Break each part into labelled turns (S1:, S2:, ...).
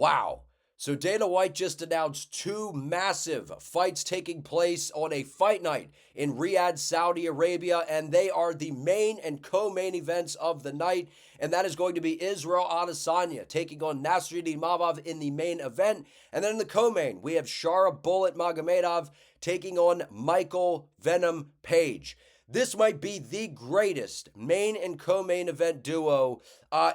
S1: Wow. So Dana White just announced two massive fights taking place on a fight night in Riyadh, Saudi Arabia, and they are the main and co-main events of the night, and that is going to be Israel Adesanya taking on Nassourdine Imavov in the main event, and then in the co-main, we have Shara Magomedov taking on Michael Venom Page. This might be the greatest main and co-main event duo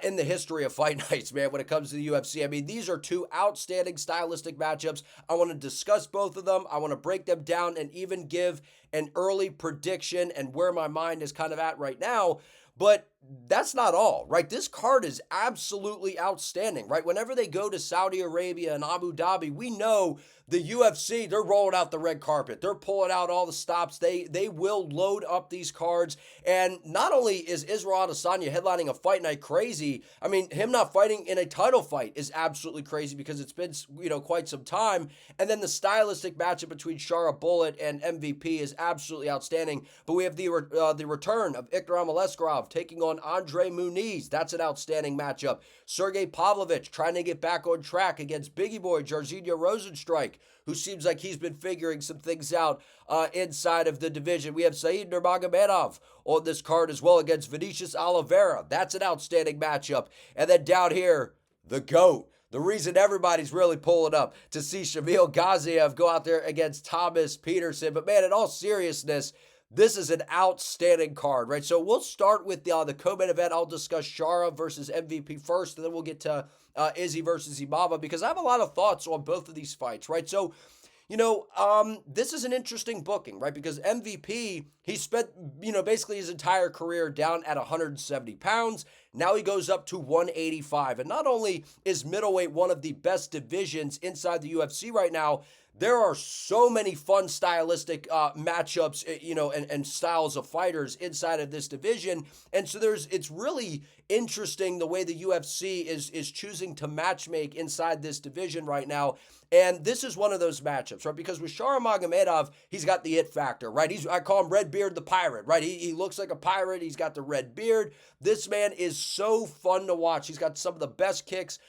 S1: in the history of fight nights, man, when it comes to the UFC. I mean, these are two outstanding stylistic matchups. I want to discuss both of them. I want to break them down and even give an early prediction and where my mind is kind of at right now. But that's not all, right? This card is absolutely outstanding, right? Whenever they go to Saudi Arabia and Abu Dhabi, we know the UFC, they're rolling out the red carpet. They're pulling out all the stops. They will load up these cards. And not only is Israel Adesanya headlining a fight night crazy, I mean, him not fighting in a title fight is absolutely crazy because it's been, quite some time. And then the stylistic matchup between Shara Bullet and MVP is absolutely outstanding. But we have the return of Ikram Aleskarov taking on Andre Muniz. That's an outstanding matchup. Sergey Pavlovich trying to get back on track against Biggie Boy Jairzinho Rozenstruik, who seems like he's been figuring some things out inside of the division. We have Said Nurmagomedov on this card as well against Vinicius Oliveira. That's an outstanding matchup. And then down here, the GOAT. The reason everybody's really pulling up to see Shamil Gaziev go out there against Thomas Peterson. But man, in all seriousness, this is an outstanding card, right? So we'll start with the co-main event. I'll discuss Shara versus MVP first, and then we'll get to Izzy versus Imavov because I have a lot of thoughts on both of these fights, right? So, this is an interesting booking, right? Because MVP, he spent, basically his entire career down at 170 pounds. Now he goes up to 185. And not only is middleweight one of the best divisions inside the UFC right now, there are so many fun stylistic matchups, and styles of fighters inside of this division. And so it's really interesting the way the UFC is choosing to matchmake inside this division right now. And this is one of those matchups, right? Because with Shara Magomedov, he's got the it factor, right? I call him Redbeard the Pirate, right? He looks like a pirate. He's got the red beard. This man is so fun to watch. He's got some of the best kicks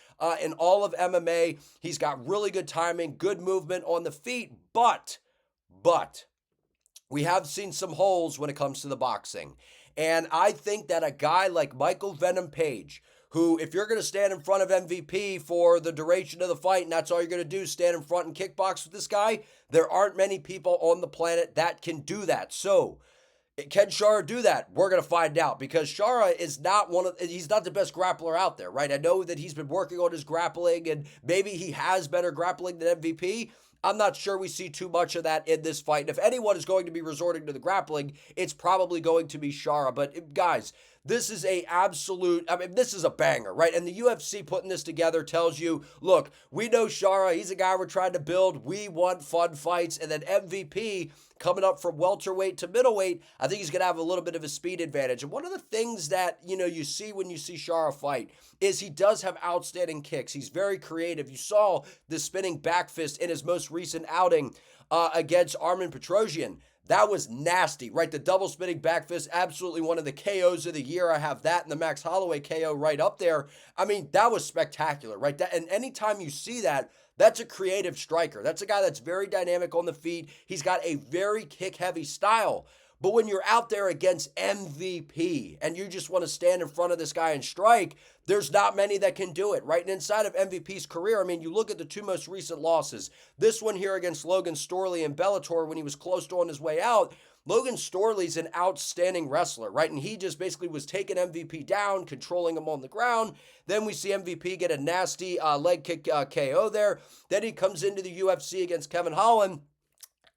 S1: in all of MMA. He's got really good timing, good movement on the feet, but we have seen some holes when it comes to the boxing. And I think that a guy like Michael Venom Page, who, if you're going to stand in front of MVP for the duration of the fight, and that's all you're going to do, stand in front and kickbox with this guy, there aren't many people on the planet that can do that. So, can Shara do that? We're going to find out because Shara is he's not the best grappler out there, right? I know that he's been working on his grappling and maybe he has better grappling than MVP. I'm not sure we see too much of that in this fight. And if anyone is going to be resorting to the grappling, it's probably going to be Shara. But guys, this is this is a banger, right? And the UFC putting this together tells you, look, we know Shara. He's a guy we're trying to build. We want fun fights. And then MVP coming up from welterweight to middleweight, I think he's going to have a little bit of a speed advantage. And one of the things that, you see when you see Shara fight is he does have outstanding kicks. He's very creative. You saw the spinning back fist in his most recent outing against Armen Petrosyan. That was nasty, right? The double spinning back fist, absolutely one of the KOs of the year. I have that and the Max Holloway KO right up there. I mean, that was spectacular, right? And anytime you see that, that's a creative striker. That's a guy that's very dynamic on the feet. He's got a very kick-heavy style. But when you're out there against MVP and you just want to stand in front of this guy and strike, there's not many that can do it, right? And inside of MVP's career, I mean, you look at the two most recent losses. This one here against Logan Storley in Bellator when he was close to on his way out. Logan Storley's an outstanding wrestler, right? And he just basically was taking MVP down, controlling him on the ground. Then we see MVP get a nasty leg kick KO there. Then he comes into the UFC against Kevin Holland.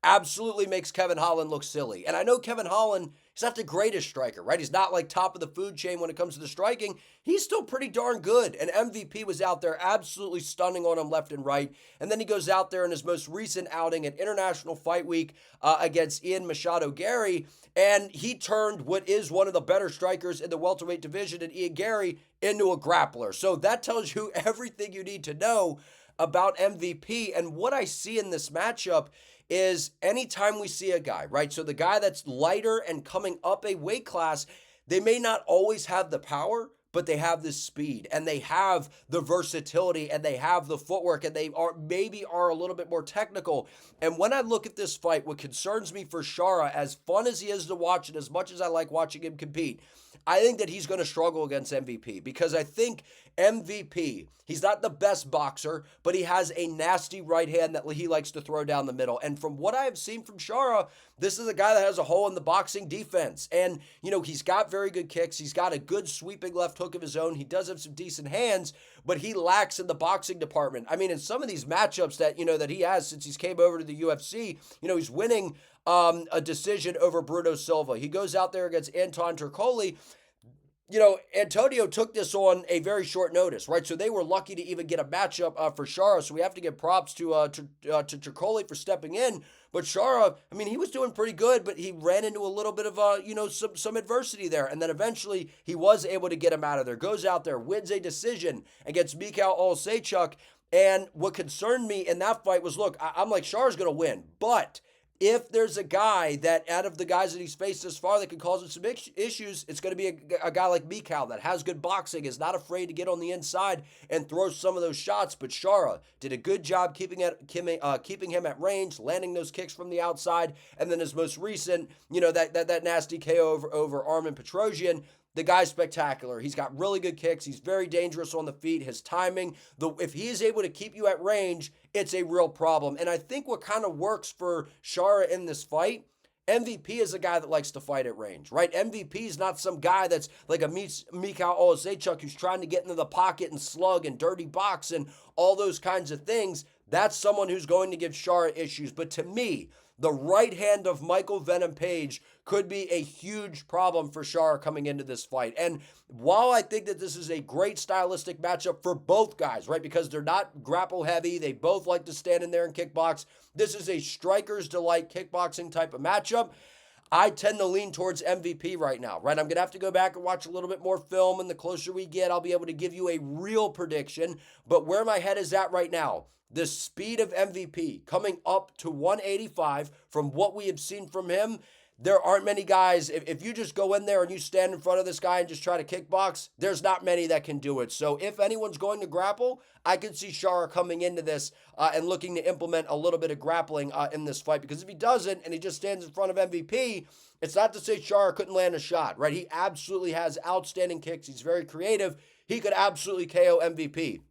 S1: Absolutely makes Kevin Holland look silly. And I know Kevin Holland, he's not the greatest striker, right? He's not like top of the food chain when it comes to the striking. He's still pretty darn good. And MVP was out there absolutely stunning on him left and right. And then he goes out there in his most recent outing at International Fight Week against Ian Machado Gary. And he turned what is one of the better strikers in the welterweight division in Ian Gary into a grappler. So that tells you everything you need to know about MVP. And what I see in this matchup is anytime we see a guy, right? So the guy that's lighter and coming up a weight class, they may not always have the power, but they have this speed and they have the versatility and they have the footwork and they are maybe are a little bit more technical. And when I look at this fight, what concerns me for Shara, as fun as he is to watch and as much as I like watching him compete, I think that he's going to struggle against MVP because I think MVP, he's not the best boxer, but he has a nasty right hand that he likes to throw down the middle. And from what I have seen from Shara, this is a guy that has a hole in the boxing defense. And, he's got very good kicks. He's got a good sweeping left hook of his own. He does have some decent hands, but he lacks in the boxing department. I mean, in some of these matchups that, that he has since he's came over to the UFC, he's winning a decision over Bruno Silva. He goes out there against Anton Turcoli. Antonio took this on a very short notice, right? So they were lucky to even get a matchup for Shara. So we have to give props to Turcoli for stepping in. But Shara, I mean, he was doing pretty good, but he ran into a little bit of some adversity there, and then eventually he was able to get him out of there. Goes out there, wins a decision against Michael Venom. And what concerned me in that fight was, look, I'm like, Shara's going to win, but if there's a guy that out of the guys that he's faced this far that could cause him some issues, it's going to be a guy like Mikal that has good boxing, is not afraid to get on the inside and throw some of those shots. But Shara did a good job keeping him at range, landing those kicks from the outside. And then his most recent, that nasty KO over Armen Petrosyan. The guy's spectacular. He's got really good kicks. He's very dangerous on the feet. His timing, if he is able to keep you at range, it's a real problem. And I think what kind of works for Shara in this fight, MVP is a guy that likes to fight at range, right? MVP is not some guy that's like a Michał Oleksiejczuk who's trying to get into the pocket and slug and dirty box and all those kinds of things. That's someone who's going to give Shara issues. But to me, the right hand of Michael Venom Page could be a huge problem for Shara coming into this fight. And while I think that this is a great stylistic matchup for both guys, right, because they're not grapple heavy, they both like to stand in there and kickbox, this is a striker's delight kickboxing type of matchup. I tend to lean towards MVP right now, right? I'm going to have to go back and watch a little bit more film, and the closer we get, I'll be able to give you a real prediction. But where my head is at right now, the speed of MVP coming up to 185 from what we have seen from him, there aren't many guys. If you just go in there and you stand in front of this guy and just try to kickbox, there's not many that can do it. So if anyone's going to grapple, I could see Shara coming into this and looking to implement a little bit of grappling in this fight. Because if he doesn't and he just stands in front of MVP, it's not to say Shara couldn't land a shot, right? He absolutely has outstanding kicks. He's very creative. He could absolutely KO MVP.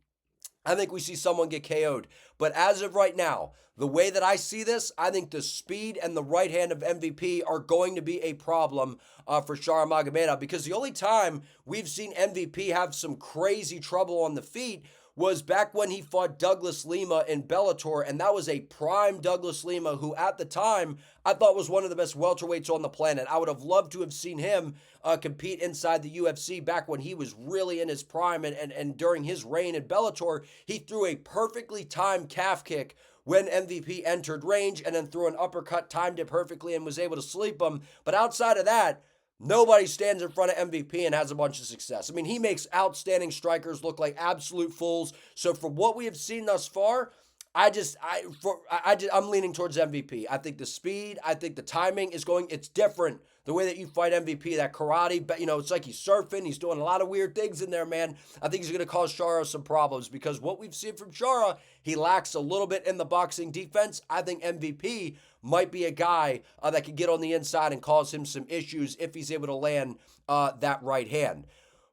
S1: I think we see someone get KO'd. But as of right now, the way that I see this, I think the speed and the right hand of MVP are going to be a problem for Shara Magomedov, because the only time we've seen MVP have some crazy trouble on the feet was back when he fought Douglas Lima in Bellator, and that was a prime Douglas Lima who at the time I thought was one of the best welterweights on the planet. I would have loved to have seen him compete inside the UFC back when he was really in his prime, and during his reign in Bellator, he threw a perfectly timed calf kick when MVP entered range and then threw an uppercut, timed it perfectly, and was able to sleep him. But outside of that, nobody stands in front of MVP and has a bunch of success. I mean, he makes outstanding strikers look like absolute fools. So for what we have seen thus far, I'm leaning towards MVP. I think the speed, I think the timing it's different. The way that you fight MVP, that karate, but it's like he's surfing, he's doing a lot of weird things in there, man. I think he's going to cause Shara some problems, because what we've seen from Shara, he lacks a little bit in the boxing defense. I think MVP might be a guy that can get on the inside and cause him some issues if he's able to land that right hand.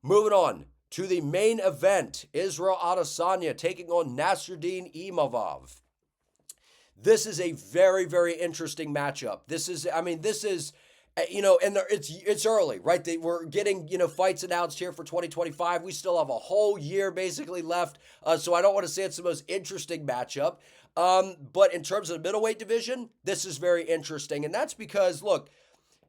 S1: Moving on to the main event, Israel Adesanya taking on Nassourdine Imavov. This is a very, very interesting matchup. This is and it's early, right? We're getting, fights announced here for 2025. We still have a whole year basically left. So I don't want to say it's the most interesting matchup. But in terms of the middleweight division, this is very interesting. And that's because, look,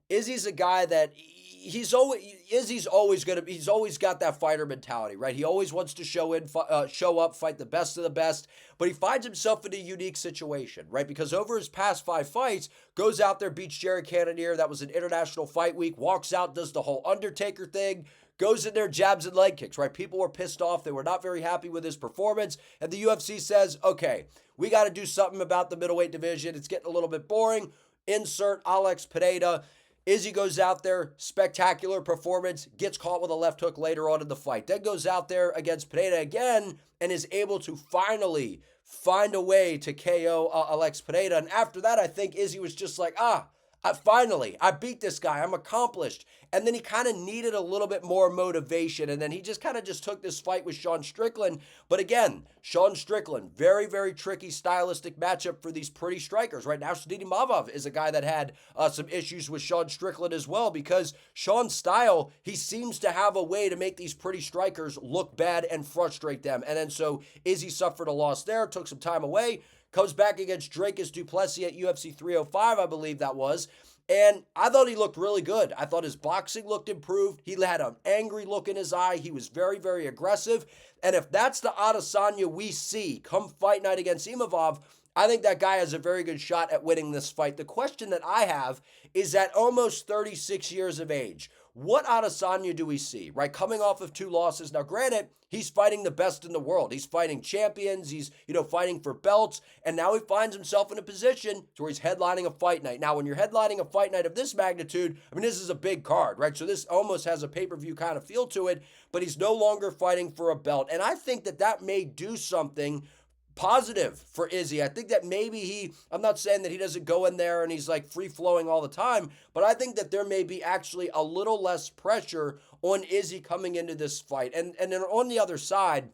S1: Izzy's a guy that he's always got that fighter mentality, right? He always wants to show up, fight the best of the best, but he finds himself in a unique situation, right? Because over his past 5 fights, goes out there, beats Jared Cannonier. That was an international fight week, walks out, does the whole Undertaker thing, goes in there, jabs and leg kicks, right? People were pissed off. They were not very happy with his performance. And the UFC says, okay, we got to do something about the middleweight division. It's getting a little bit boring. Insert Alex Pereira. Izzy goes out there, spectacular performance, gets caught with a left hook later on in the fight. Then goes out there against Pereira again and is able to finally find a way to KO Alex Pereira. And after that, I think Izzy was just like, finally, I beat this guy. I'm accomplished. And then he kind of needed a little bit more motivation. And then he just kind of just took this fight with Sean Strickland. But again, Sean Strickland, very, very tricky stylistic matchup for these pretty strikers. Right now, Nassourdine Imavov is a guy that had some issues with Sean Strickland as well, because Sean's style, he seems to have a way to make these pretty strikers look bad and frustrate them. And then so Izzy suffered a loss there, took some time away, comes back against Dricus du Plessis at UFC 305, I believe that was. And I thought he looked really good. I thought his boxing looked improved. He had an angry look in his eye. He was very, very aggressive. And if that's the Adesanya we see come fight night against Imavov, I think that guy has a very good shot at winning this fight. The question that I have is, at almost 36 years of age, what Adesanya do we see, right? Coming off of 2 losses. Now, granted, he's fighting the best in the world. He's fighting champions. He's, fighting for belts. And now he finds himself in a position to where he's headlining a fight night. Now, when you're headlining a fight night of this magnitude, I mean, this is a big card, right? So this almost has a pay-per-view kind of feel to it, but he's no longer fighting for a belt. And I think that that may do something positive for Izzy. I think that maybe I'm not saying that he doesn't go in there and he's like free flowing all the time, but I think that there may be actually a little less pressure on Izzy coming into this fight. And then on the other side,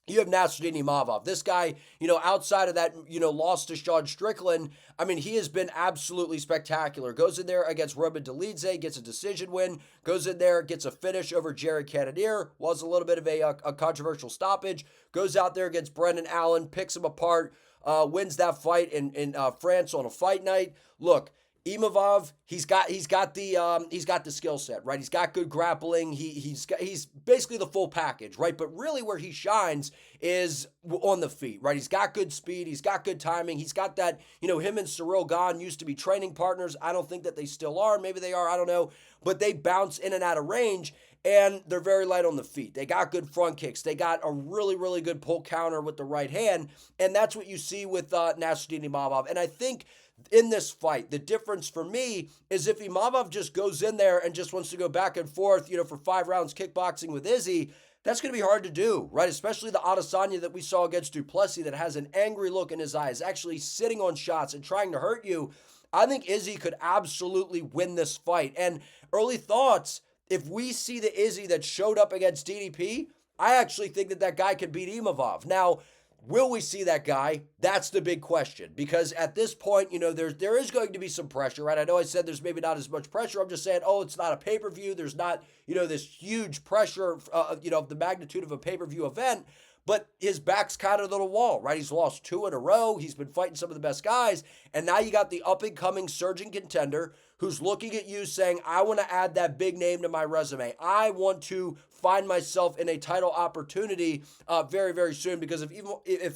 S1: you have Nassourdine Imavov. This guy, outside of that, loss to Sean Strickland, I mean, he has been absolutely spectacular. Goes in there against Roman Dolidze, gets a decision win. Goes in there, gets a finish over Jared Cannonier. Was a little bit of a controversial stoppage. Goes out there against Brendan Allen, picks him apart, wins that fight in France on a fight night. Look, Imavov, he's got the skill set, right? He's got good grappling. He's basically the full package, right? But really where he shines is on the feet, right? He's got good speed. He's got good timing. He's got that, him and Cyril Gane used to be training partners. I don't think that they still are. Maybe they are. I don't know. But they bounce in and out of range, and they're very light on the feet. They got good front kicks. They got a really, really good pull counter with the right hand, and that's what you see with Nassourdine Imavov. And I think in this fight, the difference for me is if Imavov just goes in there and just wants to go back and forth, for 5 rounds kickboxing with Izzy, that's going to be hard to do, right? Especially the Adesanya that we saw against du Plessis that has an angry look in his eyes, actually sitting on shots and trying to hurt you. I think Izzy could absolutely win this fight. And early thoughts, if we see the Izzy that showed up against DDP, I actually think that guy could beat Imavov. Now, will we see that guy? That's the big question, because at this point, there is going to be some pressure, right? I know I said there's maybe not as much pressure. I'm just saying, it's not a pay-per-view. There's not, this huge pressure, of the magnitude of a pay-per-view event, but his back's kind of to the wall, right? He's lost 2 in a row. He's been fighting some of the best guys, and now you got the up-and-coming surging contender who's looking at you saying, I want to add that big name to my resume. I want to find myself in a title opportunity very, very soon, because if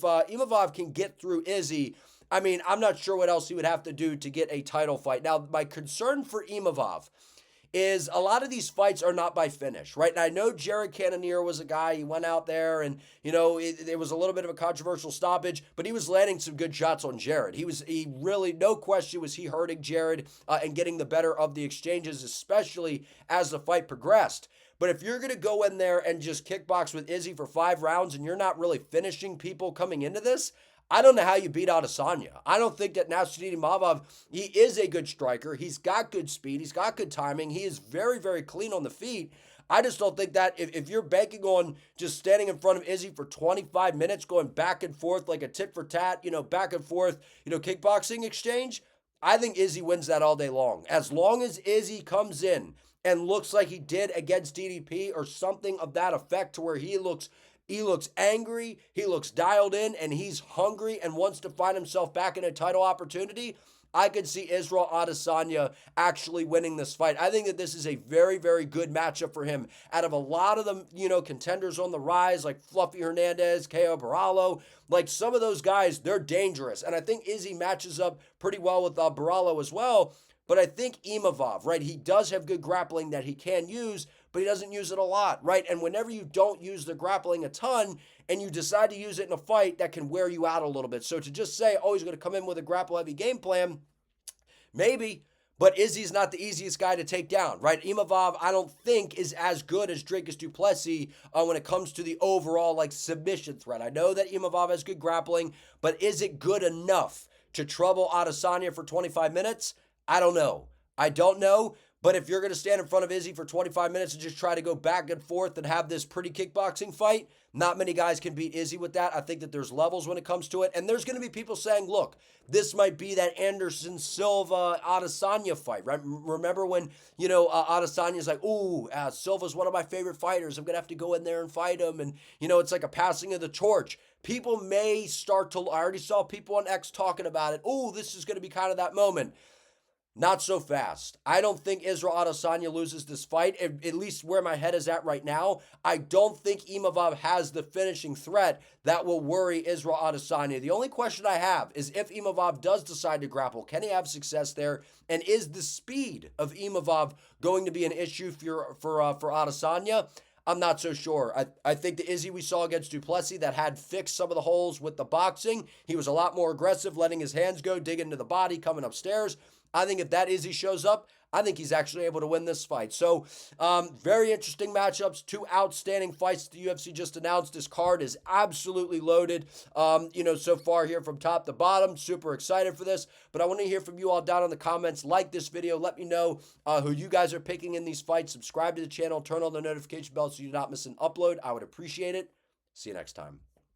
S1: Imavov can get through Izzy, I mean, I'm not sure what else he would have to do to get a title fight. Now, my concern for Imavov is a lot of these fights are not by finish, right? And I know Jared Cannonier was a guy, he went out there and, it was a little bit of a controversial stoppage, but he was landing some good shots on Jared. He really, no question was he hurting Jared and getting the better of the exchanges, especially as the fight progressed. But if you're going to go in there and just kickbox with Izzy for 5 rounds and you're not really finishing people coming into this, I don't know how you beat Adesanya. I don't think that Nassourdine Imavov, he is a good striker. He's got good speed. He's got good timing. He is very, very clean on the feet. I just don't think that if you're banking on just standing in front of Izzy for 25 minutes, going back and forth like a tit for tat, back and forth, kickboxing exchange, I think Izzy wins that all day long. As long as Izzy comes in and looks like he did against DDP or something of that effect, to where he looks angry, he looks dialed in, and he's hungry and wants to find himself back in a title opportunity, I could see Israel Adesanya actually winning this fight. I think that this is a very, very good matchup for him. Out of a lot of the, contenders on the rise, like Fluffy Hernandez, Caio Borralho, like some of those guys, they're dangerous. And I think Izzy matches up pretty well with Borralho as well. But I think Imavov, right, he does have good grappling that he can use, but he doesn't use it a lot, right? And whenever you don't use the grappling a ton and you decide to use it in a fight, that can wear you out a little bit. So to just say, he's going to come in with a grapple-heavy game plan, maybe, But Izzy's not the easiest guy to take down, right? Imavov, I don't think, is as good as Dricus du Plessis when it comes to the overall like submission threat. I know that Imavov has good grappling, but is it good enough to trouble Adesanya for 25 minutes? I don't know. I don't know. But if you're going to stand in front of Izzy for 25 minutes and just try to go back and forth and have this pretty kickboxing fight, not many guys can beat Izzy with that. I think that there's levels when it comes to it. And there's going to be people saying, look, this might be that Anderson Silva Adesanya fight, right? Remember when, Adesanya's like, ooh, Silva's one of my favorite fighters. I'm going to have to go in there and fight him. And, it's like a passing of the torch. People may start to, I already saw people on X talking about it. Ooh, this is going to be kind of that moment. Not so fast. I don't think Israel Adesanya loses this fight, at least where my head is at right now. I don't think Imavov has the finishing threat that will worry Israel Adesanya. The only question I have is if Imavov does decide to grapple, can he have success there? And is the speed of Imavov going to be an issue for Adesanya? I'm not so sure. I think the Izzy we saw against du Plessis that had fixed some of the holes with the boxing, he was a lot more aggressive, letting his hands go, digging into the body, coming upstairs. I think if that Izzy shows up, I think he's actually able to win this fight. So, very interesting matchups. Two outstanding fights the UFC just announced. This card is absolutely loaded, so far here from top to bottom. Super excited for this. But I want to hear from you all down in the comments. Like this video. Let me know who you guys are picking in these fights. Subscribe to the channel. Turn on the notification bell so you do not miss an upload. I would appreciate it. See you next time.